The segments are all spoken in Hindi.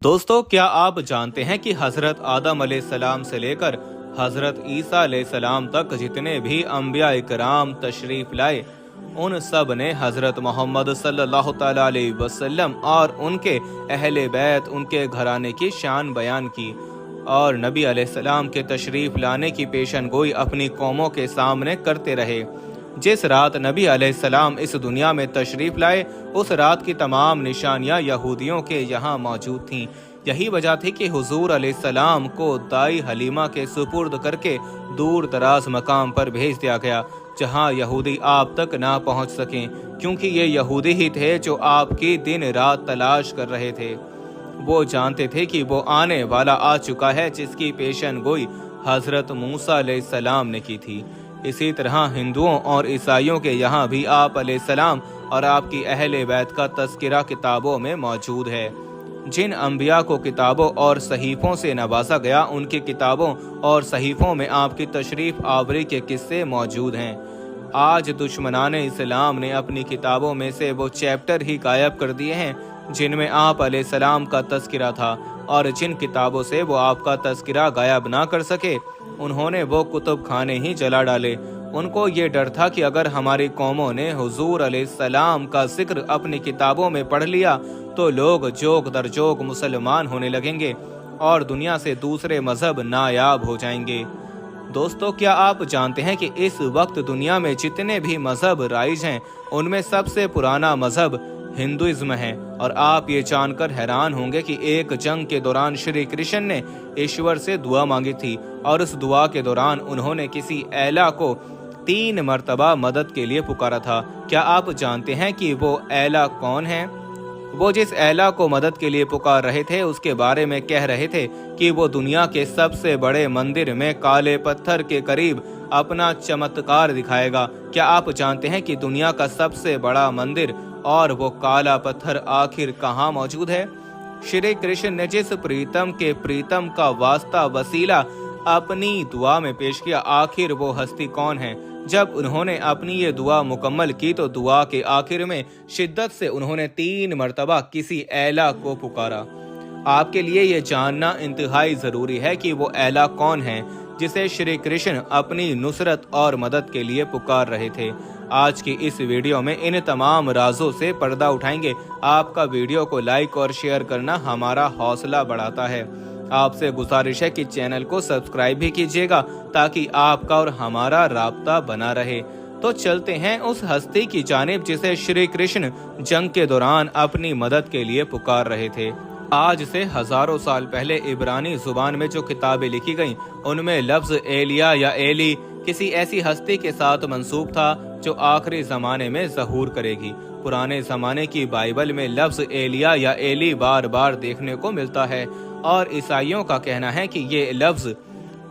दोस्तों, क्या आप जानते हैं कि हजरत आदम अलैहिस्सलाम से लेकर हजरत ईसा अलैहिस्सलाम तक जितने भी अंबिया इकराम तशरीफ लाए, उन सब ने हजरत मोहम्मद सल्लल्लाहु तआला अलैहि वसल्लम और उनके अहले बैत, उनके घराने की शान बयान की और नबी अलैहिस्सलाम के तशरीफ लाने की पेशन गोई अपनी कौमों के सामने करते रहे। जिस रात नबी अलैहिस्सलाम इस दुनिया में तशरीफ लाए, उस रात की तमाम निशानियां यहूदियों के यहाँ मौजूद थीं। यही वजह थी कि हुजूर अलैहिस्सलाम को दाई हलीमा के सुपुर्द करके दूर दराज मकाम पर भेज दिया गया, जहाँ यहूदी आप तक ना पहुँच सकें, क्योंकि ये यहूदी ही थे जो आपकी दिन रात तलाश कर रहे थे। वो जानते थे कि वो आने वाला आ चुका है, जिसकी पेशन गोई हजरत मूसा अलैहिस्सलाम ने की थी। इसी तरह हिंदुओं और ईसाइयों के यहाँ भी आप अलैहिस्सलाम और आपकी अहले बैत का तज़किरा किताबों में मौजूद है। जिन अंबिया को किताबों और सहीफों से नवाजा गया, उनकी किताबों और सहीफों में आपकी तशरीफ आवरी के किस्से मौजूद हैं। आज दुश्मनाने इस्लाम ने अपनी किताबों में से वो चैप्टर ही गायब कर दिए हैं जिनमें आप अलैहिस्सलाम का तज़किरा था, और जिन किताबों से वो आपका तज़किरा गायब ना कर सके, उन्होंने वो कुतुब खाने ही जला डाले। उनको ये डर था कि अगर हमारी कौमों ने हुजूर अलैहिस्सलाम का जिक्र अपनी किताबों में पढ़ लिया तो लोग जोग दर जोग मुसलमान होने लगेंगे और दुनिया से दूसरे मजहब नायाब हो जाएंगे। दोस्तों, क्या आप जानते हैं कि इस वक्त दुनिया में जितने भी मजहब राइज हैं, उनमें सबसे पुराना मजहब हिंदुइज्म है। और आप ये जानकर हैरान होंगे कि एक जंग के दौरान श्री कृष्ण ने ईश्वर से दुआ मांगी थी और उस दुआ के दौरान उन्होंने किसी एला को 3 मर्तबा मदद के लिए पुकारा था। क्या आप जानते हैं कि वो एला कौन है? वो जिस एला को मदद के लिए पुकार रहे थे, उसके बारे में कह रहे थे कि वो दुनिया के सबसे बड़े मंदिर में काले पत्थर के करीब अपना चमत्कार दिखाएगा। क्या आप जानते हैं कि दुनिया का सबसे बड़ा मंदिर और वो काला पत्थर आखिर कहाँ मौजूद है? श्री कृष्ण ने जिस प्रीतम के प्रीतम का वास्ता वसीला अपनी दुआ में पेश किया, आखिर वो हस्ती कौन है? जब उन्होंने अपनी ये दुआ मुकम्मल की तो दुआ के आखिर में शिद्दत से उन्होंने 3 मर्तबा किसी एला को पुकारा। आपके लिए ये जानना इंतहाई जरूरी है कि वो एला कौन है जिसे श्री कृष्ण अपनी नुसरत और मदद के लिए पुकार रहे थे। आज की इस वीडियो में इन तमाम राजों से पर्दा उठाएंगे। आपका वीडियो को लाइक और शेयर करना हमारा हौसला बढ़ाता है। आपसे गुजारिश है कि चैनल को सब्सक्राइब भी कीजिएगा ताकि आपका और हमारा राब्ता बना रहे। तो चलते हैं उस हस्ती की जानिब जिसे श्री कृष्ण जंग के दौरान अपनी मदद के लिए पुकार रहे थे। आज से हजारों साल पहले इब्रानी जुबान में जो किताबें लिखी गईं, उनमें लफ्ज एलिया या एली किसी ऐसी हस्ती के साथ मंसूब था जो आखिरी जमाने में ज़हूर करेगी। पुराने जमाने की बाइबल में लफ्ज एलिया या एली बार बार देखने को मिलता है और ईसाइयों का कहना है कि ये लफ्ज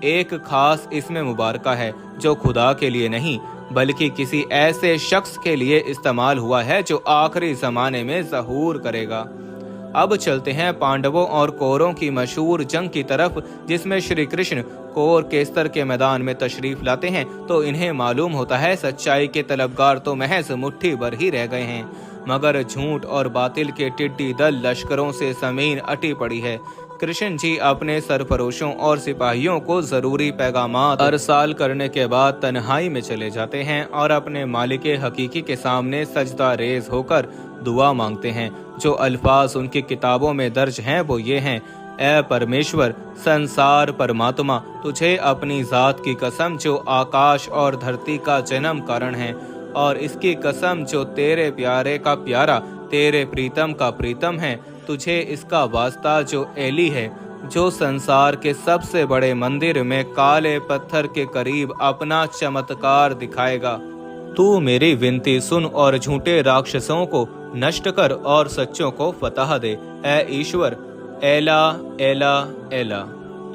एक खास इसमें मुबारका है जो खुदा के लिए नहीं बल्कि किसी ऐसे शख्स के लिए इस्तेमाल हुआ है जो आखिरी जमाने में ज़हूर करेगा। अब चलते हैं पांडवों और कौरों की मशहूर जंग की तरफ, जिसमें श्री कृष्ण कौर केसर के मैदान में तशरीफ लाते हैं तो इन्हें मालूम होता है सच्चाई के तलबगार तो महज मुट्ठी भर ही रह गए हैं, मगर झूठ और बातिल के टिड्डी दल लश्करों से जमीन अटी पड़ी है। कृष्ण जी अपने सरफरोशों और सिपाहियों को जरूरी पैगामात अरसाल करने के बाद तन्हाई में चले जाते हैं और अपने मालिक हकीकी के सामने सजदा रेज होकर दुआ मांगते हैं। जो अल्फाज उनकी किताबों में दर्ज हैं वो ये हैं: ऐ परमेश्वर, संसार परमात्मा, तुझे अपनी जात की कसम जो आकाश और धरती का जन्म कारण है, और इसकी कसम जो तेरे प्यारे का प्यारा, तेरे प्रीतम का प्रीतम है, तुझे इसका वास्ता जो एली है, जो संसार के सबसे बड़े मंदिर में काले पत्थर के करीब अपना चमत्कार दिखाएगा। तू मेरी विनती सुन और झूठे राक्षसों को नष्ट कर और सच्चों को फतह दे। ऐ ईश्वर, एला एला एला।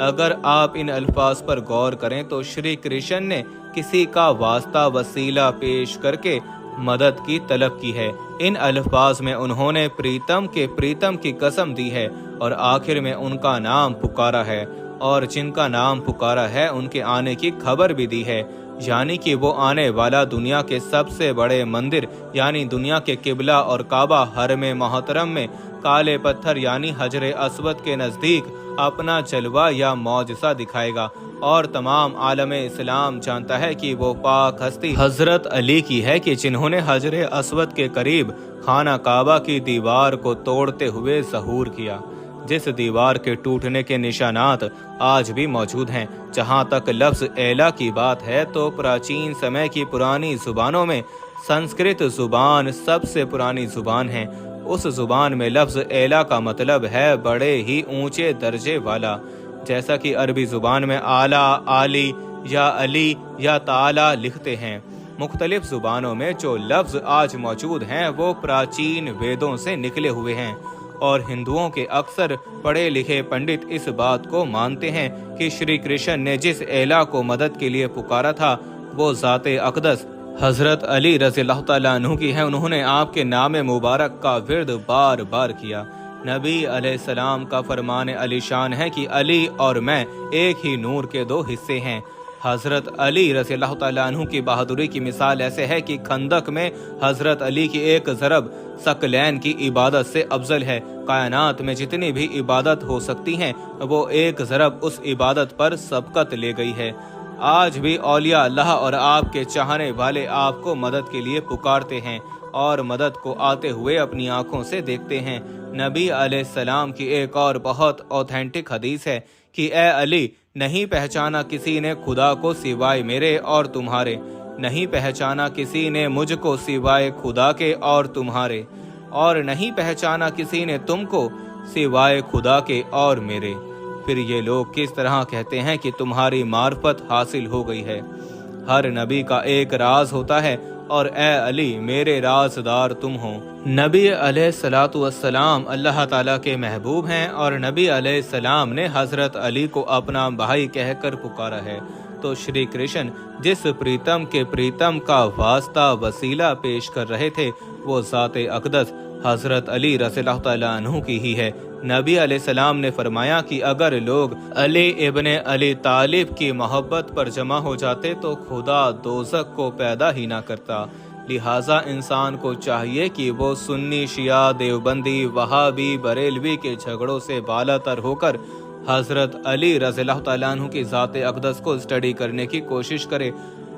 अगर आप इन अल्फाज पर गौर करें तो श्री कृष्ण ने किसी का वास्ता वसीला पेश करके मदद की तलब की है। इन अल्फाज में उन्होंने प्रीतम के प्रीतम की कसम दी है और आखिर में उनका नाम पुकारा है, और जिनका नाम पुकारा है उनके आने की खबर भी दी है, यानी कि वो आने वाला दुनिया के सबसे बड़े मंदिर यानी दुनिया के किबला और काबा हरम मोहतरम में काले पत्थर यानी हजर अस्वद के नजदीक अपना जलवा या मौजसा दिखाएगा और तमाम आलम इस्लाम जानता है कि वो पाक हस्ती हजरत अली की है कि जिन्होंने हजर अस्वद के करीब खाना काबा की दीवार को तोड़ते हुए ज़हूर किया, जिस दीवार के टूटने के निशानात आज भी मौजूद हैं। जहाँ तक लफ्ज़ एला की बात है तो प्राचीन समय की पुरानी जुबानों में संस्कृत जुबान सबसे पुरानी जुबान है। उस जुबान में लफ्ज़ एला का मतलब है बड़े ही ऊंचे दर्जे वाला, जैसा कि अरबी जुबान में आला, आली या अली या ताला लिखते हैं। मुख्तलिफ जुबानों में जो लफ्ज़ आज मौजूद हैं वो प्राचीन वेदों से निकले हुए हैं और हिंदुओं के अक्सर पढ़े लिखे पंडित इस बात को मानते हैं कि श्री कृष्ण ने जिस एला को मदद के लिए पुकारा था वो ज़ाते अक़दस हजरत अली रज़ियल्लाहु तआला अन्हु की है। उन्होंने आपके नाम मुबारक का विर्द बार बार किया। नबी अलैहिस्सलाम का फरमान अलीशान है कि अली और मैं एक ही नूर के दो हिस्से हैं। हजरत अली रज़ियल्लाहु तआला अन्हु की बहादुरी की मिसाल ऐसे है कि खंदक में हजरत अली की एक ज़रब सकलैन की इबादत से अफजल है। कायनात में जितनी भी इबादत हो सकती हैं वो एक ज़रब उस इबादत पर सबकत ले गई है। आज भी औलिया अल्लाह और आपके चाहने वाले आपको मदद के लिए पुकारते हैं और मदद को आते हुए अपनी आंखों से देखते हैं। नबी अलैहिस्सलाम की एक और बहुत ऑथेंटिक हदीस है कि ए अली, नहीं पहचाना किसी ने खुदा को सिवाय मेरे और तुम्हारे, नहीं पहचाना किसी ने मुझको सिवाय खुदा के और तुम्हारे, और नहीं पहचाना किसी ने तुमको सिवाय खुदा के और मेरे। फिर ये लोग किस तरह कहते हैं कि तुम्हारी मार्फत हासिल हो गई है। हर नबी का एक राज होता है और ए अली मेरे राजदार तुम हो। नबी अलैहिस्सलातु वस्सलाम अल्लाह ताला के महबूब हैं और नबी अलैहिस्सलाम ने हजरत अली को अपना भाई कहकर पुकारा है। तो श्री कृष्ण जिस प्रीतम के प्रीतम का वास्ता वसीला पेश कर रहे थे वो ज़ाते अक़दस हजरत अली रज़ियल्लाहु तआला अन्हु की ही है। नबी अलैहिस्सलाम ने फरमाया कि अगर लोग अली इब्ने अली तालिब की मोहब्बत पर जमा हो जाते तो खुदा दोज़ख को पैदा ही ना करता। लिहाजा इंसान को चाहिए कि वो सुन्नी, शिया, देवबंदी, वहाबी, बरेलवी के झगड़ों से बालातर होकर हजरत अली रज़ियल्लाहु तआला अन्हु की ज़ाते अक़दस को स्टडी करने की कोशिश करे।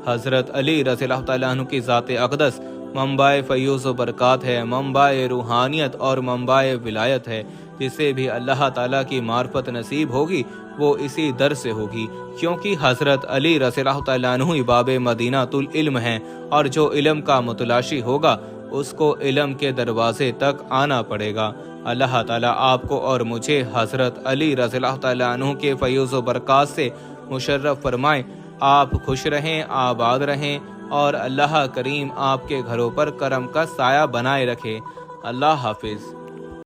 हजरत अली रज़ियल्लाहु तआला अन्हु की ज़ाते अक़दस मंबाए फ़यूज़ व बरक़ात है, मंबाए रूहानियत और मंबाए विलायत है। जिसे भी अल्लाह ताला की मार्फत नसीब होगी वो इसी दर से होगी, क्योंकि हजरत अली रज़ियल्लाहु तआला अन्हु बाबे मदीनातुल इल्म हैं और जो इल्म का मुतलाशी होगा उसको इल्म के दरवाजे तक आना पड़ेगा। अल्लाह ताला आपको और मुझे हजरत अली रज़ियल्लाहु तआला अन्हु के फ़यूज़ व बरक़ात से मुशर्रफ फरमाए। आप खुश रहें, आबाद रहें और अल्लाह करीम आपके घरों पर करम का साया बनाए रखे। अल्लाह हाफिज़।